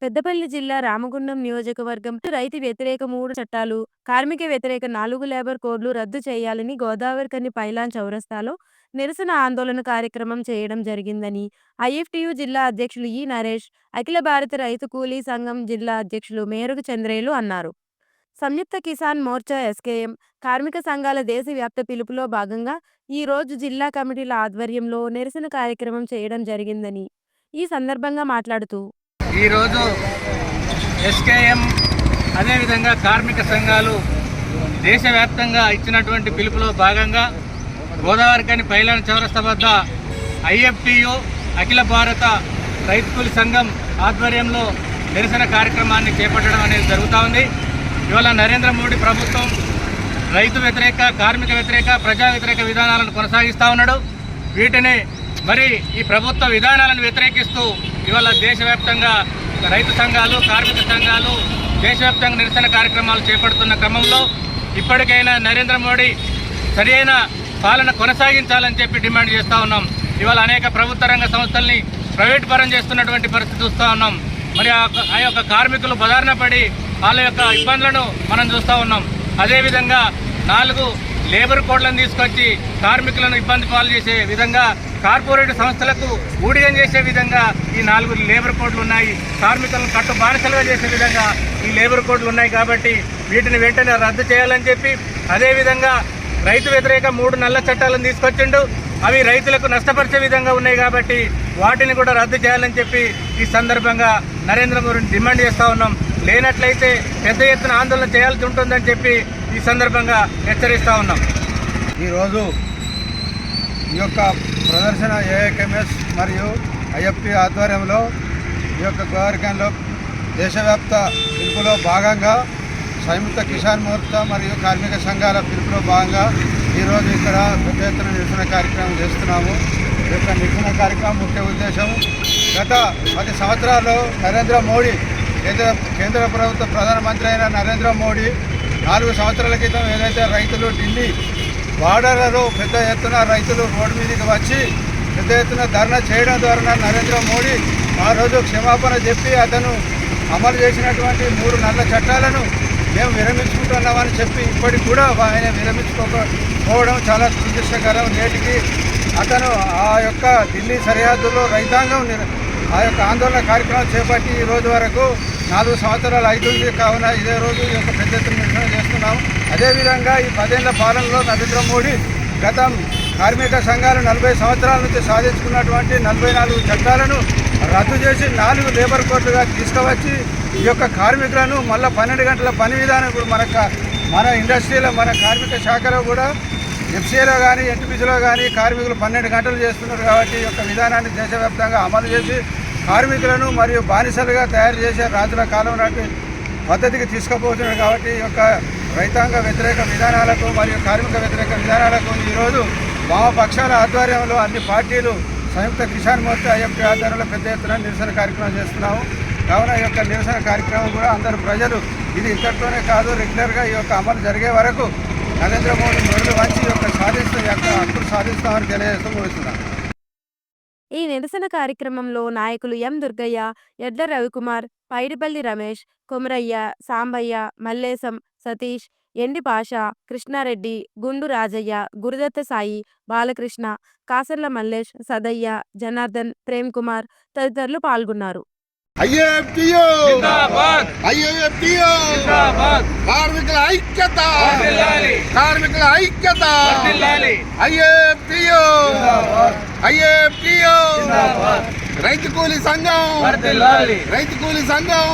పెద్దపల్లి జిల్లా రామగుండం నియోజకవర్గం రైతు వ్యతిరేక 3 చట్టాలు, కార్మిక వ్యతిరేక 4 లేబర్ కోడ్లు రద్దు చేయాలని గోదావరికని పైలాన్ చౌరస్తాలో నిరసన ఆందోళన కార్యక్రమం చేయడం జరిగిందని ఐఎఫ్టియు జిల్లా అధ్యక్షులు నరేష్, అఖిల భారత రైతు కూలీ సంఘం జిల్లా అధ్యక్షులు మేరుగు చంద్రేలు అన్నారు. సంయుక్త కిసాన్ మోర్చా ఎస్కేఎం కార్మిక సంఘాల దేశవ్యాప్త పిలుపులో భాగంగా ఈ రోజు జిల్లా కమిటీల ఆధ్వర్యంలో నిరసన కార్యక్రమం చేయడం జరిగిందని ఈ సందర్భంగా మాట్లాడుతూ ఈరోజు ఎస్కేఎం అదేవిధంగా కార్మిక సంఘాలు దేశవ్యాప్తంగా ఇచ్చినటువంటి పిలుపులో భాగంగా గోదావరికని పైలాన్ చౌరస్తా వద్ద ఐఎఫ్టియు అఖిల భారత రైతు కూలీ సంఘం ఆధ్వర్యంలో నిరసన కార్యక్రమాన్ని చేపట్టడం అనేది జరుగుతూ ఉంది. ఇవాళ నరేంద్ర మోడీ ప్రభుత్వం రైతు వ్యతిరేక, కార్మిక వ్యతిరేక, ప్రజా వ్యతిరేక విధానాలను కొనసాగిస్తూ ఉన్నాడు. వీటిని మరి ఈ ప్రభుత్వ విధానాలను వ్యతిరేకిస్తూ ఇవాళ దేశవ్యాప్తంగా రైతు సంఘాలు, కార్మిక సంఘాలు దేశవ్యాప్తంగా నిరసన కార్యక్రమాలు చేపడుతున్న క్రమంలో ఇప్పటికైనా నరేంద్ర మోడీ సరైన పాలన కొనసాగించాలని చెప్పి డిమాండ్ చేస్తూ ఉన్నాం. ఇవాళ అనేక ప్రభుత్వ రంగ సంస్థల్ని ప్రైవేట్ పరం చేస్తున్నటువంటి పరిస్థితి చూస్తూ ఉన్నాం. మరి ఆ యొక్క కార్మికులు బదారిన పడి వాళ్ళ యొక్క ఇబ్బందులను మనం చూస్తూ ఉన్నాం. అదేవిధంగా 4 లేబర్ కోడ్లను తీసుకొచ్చి కార్మికులను ఇబ్బంది పాలు చేసే విధంగా, కార్పొరేట్ సంస్థలకు ఊడిగం చేసే విధంగా ఈ 4 లేబర్ కోడ్లు ఉన్నాయి. కార్మికులను కట్టు బానిసలుగా చేసే విధంగా ఈ లేబర్ కోడ్లు ఉన్నాయి. కాబట్టి వీటిని వెంటనే రద్దు చేయాలని చెప్పి, అదేవిధంగా రైతు వ్యతిరేక 3 నల్ల చట్టాలను తీసుకొచ్చిండు. అవి రైతులకు నష్టపరిచే విధంగా ఉన్నాయి కాబట్టి వాటిని కూడా రద్దు చేయాలని చెప్పి ఈ సందర్భంగా నరేంద్ర మోడీని డిమాండ్ చేస్తూ ఉన్నాం. లేనట్లయితే పెద్ద ఎత్తున ఆందోళన చేయాల్సి ఉంటుందని చెప్పి ఈ సందర్భంగా హెచ్చరిస్తూ ఉన్నాం. ఈరోజు ఈ యొక్క ప్రదర్శన ఏఐకెంఎస్ మరియు ఐఎఫ్టి ఆధ్వర్యంలో ఈ యొక్క గోదావరికనిలో దేశవ్యాప్త పిలుపులో భాగంగా సంయుక్త కిసాన్ మోర్చా మరియు కార్మిక సంఘాల పిలుపులో భాగంగా ఈరోజు ఇక్కడ పెద్ద ఎత్తున నిరసన కార్యక్రమం చేస్తున్నాము. ఈ యొక్క నిరసన కార్యక్రమం ముఖ్య ఉద్దేశం, గత 10 సంవత్సరాల్లో నరేంద్ర మోడీ కేంద్ర ప్రభుత్వ ప్రధానమంత్రి అయిన నరేంద్ర మోడీ 4 సంవత్సరాల క్రితం ఏదైతే రైతులు ఢిల్లీ బార్డర్లలో పెద్ద ఎత్తున రైతులు రోడ్డు మీదకి వచ్చి పెద్ద ఎత్తున ధర్నా చేయడం ద్వారా నరేంద్ర మోడీ ఆ రోజు క్షమాపణ చెప్పి అతను అమలు చేసినటువంటి 3 నల్ల చట్టాలను మేము విరమించుకుంటున్నామని చెప్పి ఇప్పటికి కూడా ఆయన విరమించుకోకపోవడం చాలా దురదృష్టకరం. నేటికి అతను ఆ యొక్క ఢిల్లీ సరిహద్దులో రైతాంగం ఆ యొక్క ఆందోళన కార్యక్రమం చేపట్టి ఈ రోజు వరకు 4 సంవత్సరాలు అవుతుంది. కావున ఇదే రోజు ఈ యొక్క పెద్ద ఎత్తున నిరసన చేస్తున్నాము. అదేవిధంగా ఈ 10 ఏళ్ల పాలనలో నరేంద్ర మోడీ గతం కార్మిక సంఘాలు 40 సంవత్సరాల నుంచి సాధించుకున్నటువంటి 44 చట్టాలను రద్దు చేసి 4 లేబర్ కోడ్లుగా తీసుకువచ్చి ఈ యొక్క కార్మికులను మళ్ళీ 12 గంటల పని విధానం ఇప్పుడు మన ఇండస్ట్రీలో, మన కార్మిక శాఖలో కూడా ఎఫ్సీఏలో కానీ ఎన్టీపీసీలో కానీ కార్మికులు 12 గంటలు చేస్తున్నారు. కాబట్టి ఈ యొక్క విధానాన్ని దేశవ్యాప్తంగా అమలు చేసి కార్మికులను మరియు బానిసలుగా తయారు చేసే రాజుల కాలం నాటి పద్ధతికి తీసుకుపోతున్నారు. కాబట్టి ఈ యొక్క రైతాంగ వ్యతిరేక విధానాలకు మరియు కార్మిక వ్యతిరేక విధానాలకు ఈరోజు వామపక్షాల ఆధ్వర్యంలో అన్ని పార్టీలు సంయుక్త కిసాన్ మోర్చా ఐఎఫ్టి ఆధ్వర్యంలో పెద్ద ఎత్తున నిరసన కార్యక్రమం చేస్తున్నాము. కావున ఈ యొక్క నిరసన కార్యక్రమం కూడా అందరూ ప్రజలు ఇది ఇంతటితోనే కాదు, రెగ్యులర్గా ఈ యొక్క అమలు జరిగే వరకు నరేంద్ర మోడీ మెరుగు వంచి హక్కులు సాధిస్తామని తెలియజేస్తూ ముగిస్తున్నాను. ఈ నిరసన కార్యక్రమంలో నాయకులు ఎం దుర్గయ్య, ఎడ్ల రవికుమార్, పైడిపల్లి రమేష్, కొమరయ్య, సాంబయ్య, మల్లేశం, సతీష్, ఎండి పాషా, కృష్ణారెడ్డి, గుండు రాజయ్య, గురుదత్త సాయి, బాలకృష్ణ, కాసర్ల మల్లేష్, సదయ్య, జనార్దన్, ప్రేమ్ కుమార్ తదితరులు పాల్గొన్నారు. కార్మికుల ఐక్యత, కార్మికుల ఐక్యత, రైతు కూలీ సంఘం, రైతు కూలీ సంఘం.